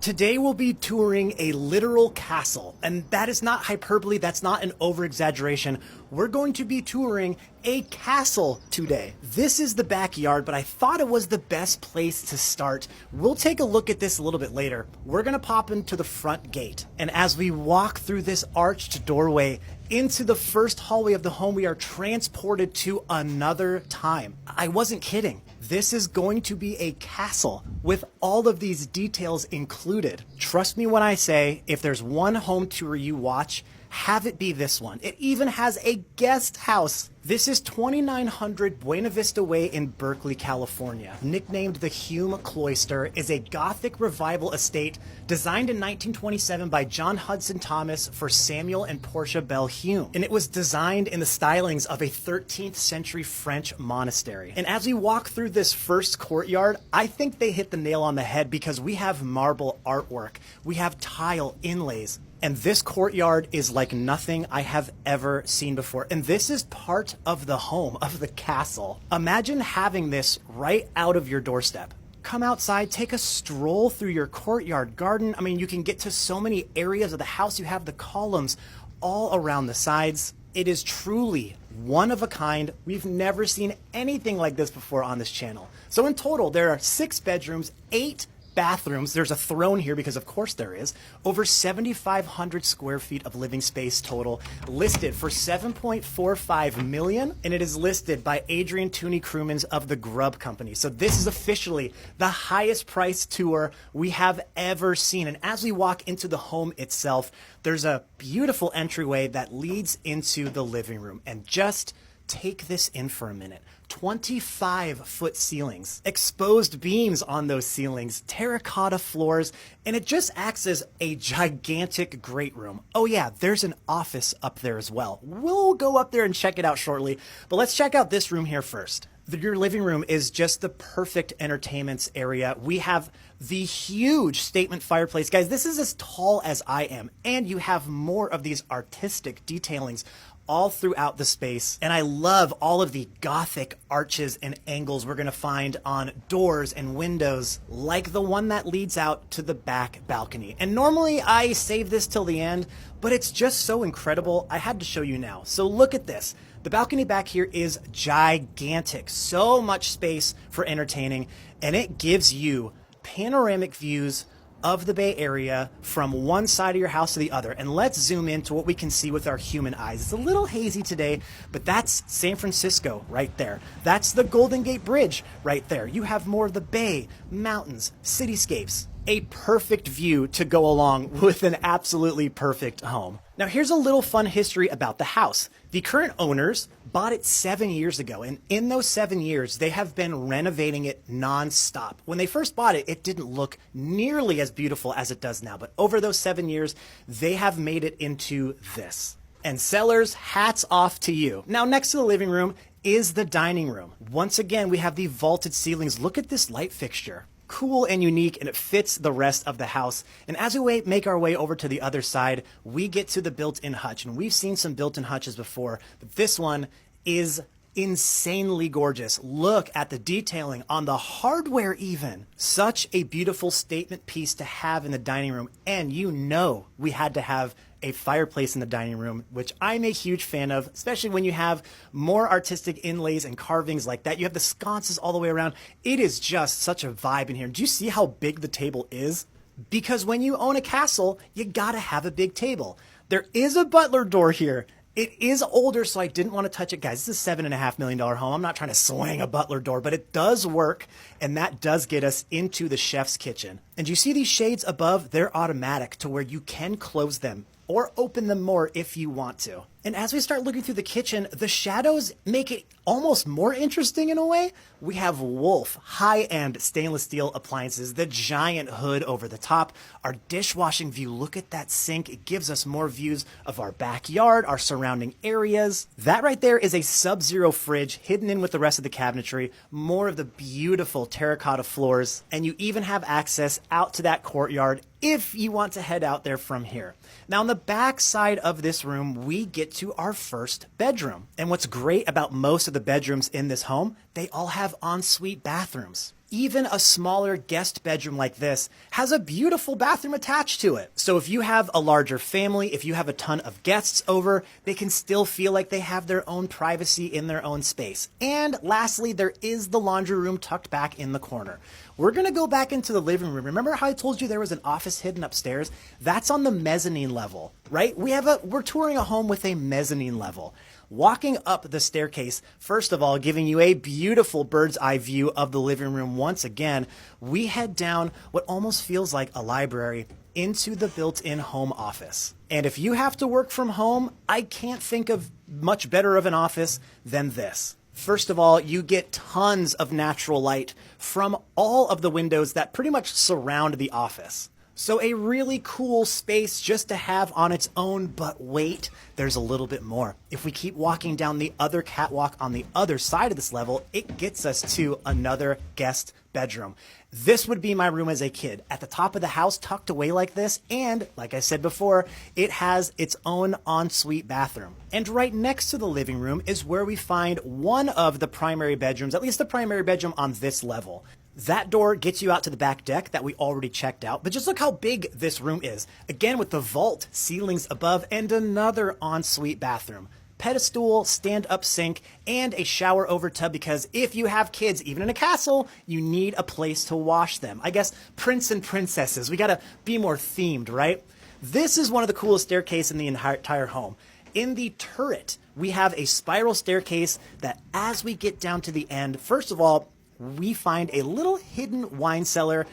Today we'll be touring a literal castle, and that is not hyperbole, that's not an over-exaggeration. We're going to be touring a castle today. This is the backyard, but I thought it was the best place to start. We'll take a look at this a little bit later. We're gonna pop into the front gate, and as we walk through this arched doorway into the first hallway of the home, we are transported to another time. I wasn't kidding. This is going to be a castle with all of these details included. Trust me when I say, if there's one home tour you watch, have it be this one. It even has a guest house. This is 2900 Buena Vista Way in Berkeley, California. Nicknamed the Hume Cloister, is a Gothic revival estate designed in 1927 by John Hudson Thomas for Samuel and Portia Bell Hume. And it was designed in the stylings of a 13th century French monastery. And as we walk through this first courtyard, I think they hit the nail on the head because we have marble artwork, we have tile inlays, and this courtyard is like nothing I have ever seen before. And this is part of the home, of the castle. Imagine having this right out of your doorstep. Come outside, take a stroll through your courtyard garden. I mean, you can get to so many areas of the house. You have the columns all around the sides. It is truly one of a kind. We've never seen anything like this before on this channel. So in total, there are 6 bedrooms, 8 bathrooms. There's a throne here because of course there is. Over 7,500 square feet of living space total, listed for $7.45 million, and it is listed by Adrian Tooney Crewmans of the Grub Company. So this is officially the highest price tour we have ever seen. And as we walk into the home itself, there's a beautiful entryway that leads into the living room. And just take this in for a minute. 25-foot ceilings, exposed beams on those ceilings, terracotta floors, and it just acts as a gigantic great room. Oh yeah, there's an office up there as well. We'll go up there and check it out shortly, but let's check out this room here first. Your living room is just the perfect entertainment area. We have the huge statement fireplace. Guys, this is as tall as I am, and you have more of these artistic detailings all throughout the space. And I love all of the Gothic arches and angles we're gonna find on doors and windows, like the one that leads out to the back balcony. And normally I save this till the end, but it's just so incredible, I had to show you now. So look at this. The balcony back here is gigantic, so much space for entertaining, and it gives you panoramic views of the Bay Area from one side of your house to the other. And let's zoom into what we can see with our human eyes. It's a little hazy today, but that's San Francisco right there. That's the Golden Gate Bridge right there. You have more of the bay, mountains, cityscapes. A perfect view to go along with an absolutely perfect home. Now here's a little fun history about the house. The current owners bought it 7 years ago, and in those 7 years, they have been renovating it non-stop. When they first bought it, it didn't look nearly as beautiful as it does now, but over those 7 years, they have made it into this. And sellers, hats off to you. Now next to the living room is the dining room. Once again, we have the vaulted ceilings. Look at this light fixture. Cool and unique, and it fits the rest of the house. And as we make our way over to the other side, we get to the built-in hutch. And we've seen some built-in hutches before, but this one is insanely gorgeous. Look at the detailing on the hardware even. Such a beautiful statement piece to have in the dining room. And you know we had to have a fireplace in the dining room, which I'm a huge fan of, especially when you have more artistic inlays and carvings like that. You have the sconces all the way around. It is just such a vibe in here. Do you see how big the table is? Because when you own a castle, you gotta have a big table. There is a butler door here. It is older, so I didn't want to touch it. Guys, this is a $7.5 million home. I'm not trying to swing a butler door, but it does work, and that does get us into the chef's kitchen. And you see these shades above? They're automatic to where you can close them or open them more if you want to. And as we start looking through the kitchen, the shadows make it almost more interesting in a way. We have Wolf high-end stainless steel appliances, the giant hood over the top, our dishwashing view. Look at that sink. It gives us more views of our backyard, our surrounding areas. That right there is a Sub-Zero fridge hidden in with the rest of the cabinetry, more of the beautiful terracotta floors, and you even have access out to that courtyard if you want to head out there from here. Now on the back side of this room, we get to our first bedroom. And what's great about most of the bedrooms in this home, they all have ensuite bathrooms. Even a smaller guest bedroom like this has a beautiful bathroom attached to it. So if you have a larger family, if you have a ton of guests over, they can still feel like they have their own privacy in their own space. And lastly, there is the laundry room tucked back in the corner. We're gonna go back into the living room. Remember how I told you there was an office hidden upstairs? That's on the mezzanine level, right? We're touring a home with a mezzanine level. Walking up the staircase, first of all, giving you a beautiful bird's eye view of the living room once again, we head down what almost feels like a library into the built-in home office. And if you have to work from home, I can't think of much better of an office than this. First of all, you get tons of natural light from all of the windows that pretty much surround the office. So a really cool space just to have on its own, but wait, there's a little bit more. If we keep walking down the other catwalk on the other side of this level, it gets us to another guest bedroom. This would be my room as a kid, at the top of the house, tucked away like this, and like I said before, it has its own ensuite bathroom. And right next to the living room is where we find one of the primary bedrooms, at least the primary bedroom on this level. That door gets you out to the back deck that we already checked out, but just look how big this room is. Again, with the vault, ceilings above, and another ensuite bathroom. Pedestal, stand-up sink, and a shower over tub, because if you have kids, even in a castle, you need a place to wash them. I guess prince and princesses, we gotta be more themed, right? This is one of the coolest staircases in the entire home. In the turret, we have a spiral staircase that as we get down to the end, first of all, we find a little hidden wine cellar.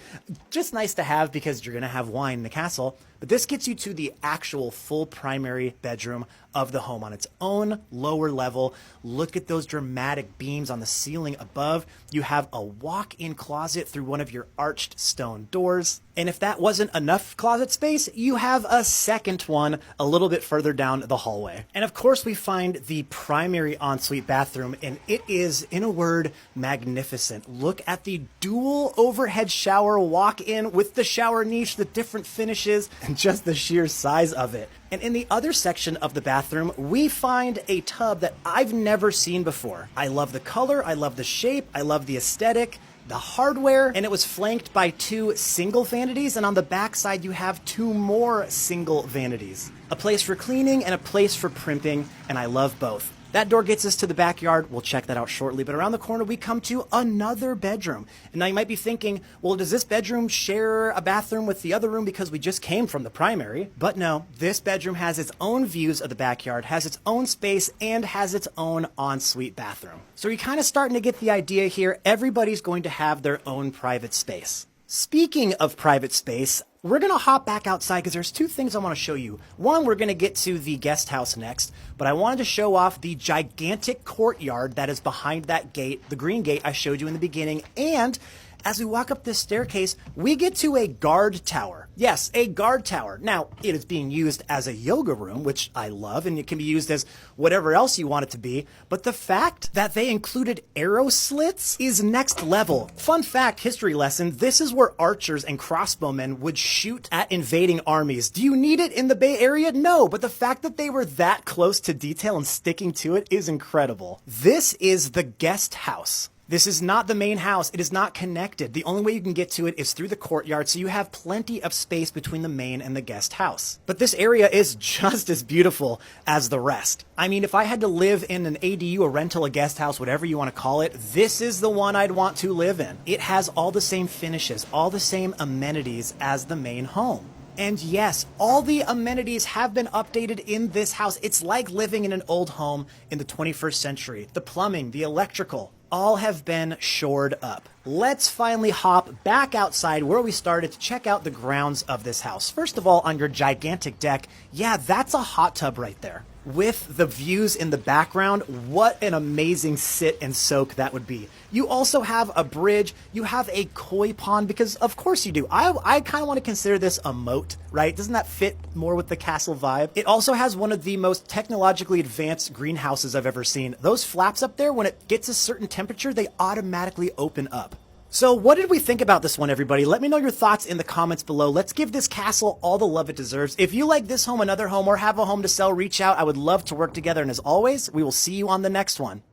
Just nice to have because you're gonna have wine in the castle. But this gets you to the actual full primary bedroom of the home on its own lower level. Look at those dramatic beams on the ceiling above. You have a walk-in closet through one of your arched stone doors. And if that wasn't enough closet space, you have a second one a little bit further down the hallway. And of course, we find the primary ensuite bathroom, and it is, in a word, magnificent. Look at the dual overhead shower walk-in with the shower niche, the different finishes, and just the sheer size of it. And in the other section of the bathroom, we find a tub that I've never seen before. I love the color, I love the shape, I love the aesthetic, the hardware, and it was flanked by 2 single vanities, and on the back side you have 2 more single vanities. A place for cleaning and a place for primping, and I love both. That door gets us to the backyard. We'll check that out shortly. But around the corner, we come to another bedroom. And now you might be thinking, well, does this bedroom share a bathroom with the other room because we just came from the primary? But no, this bedroom has its own views of the backyard, has its own space, and has its own ensuite bathroom. So you're kind of starting to get the idea here. Everybody's going to have their own private space. Speaking of private space, we're going to hop back outside because there's 2 things I want to show you. One, we're going to get to the guest house next, but I wanted to show off the gigantic courtyard that is behind that gate, the green gate I showed you in the beginning. And as we walk up this staircase, we get to a guard tower. Yes, a guard tower. Now, it is being used as a yoga room, which I love, and it can be used as whatever else you want it to be. But the fact that they included arrow slits is next level. Fun fact, history lesson, this is where archers and crossbowmen would shoot at invading armies. Do you need it in the Bay Area? No, but the fact that they were that close to detail and sticking to it is incredible. This is the guest house. This is not the main house. It is not connected. The only way you can get to it is through the courtyard, so you have plenty of space between the main and the guest house. But this area is just as beautiful as the rest. I mean, if I had to live in an ADU, a rental, a guest house, whatever you want to call it, this is the one I'd want to live in. It has all the same finishes, all the same amenities as the main home. And yes, all the amenities have been updated in this house. It's like living in an old home in the 21st century. The plumbing, the electrical, all have been shored up. Let's finally hop back outside where we started to check out the grounds of this house. First of all, on your gigantic deck, yeah, that's a hot tub right there. With the views in the background, what an amazing sit and soak that would be. You also have a bridge, you have a koi pond, because of course you do. I kind of want to consider this a moat, right? Doesn't that fit more with the castle vibe? It also has one of the most technologically advanced greenhouses I've ever seen. Those flaps up there, when it gets a certain temperature, they automatically open up. So what did we think about this one, everybody? Let me know your thoughts in the comments below. Let's give this castle all the love it deserves. If you like this home, another home, or have a home to sell, reach out. I would love to work together. And as always, we will see you on the next one.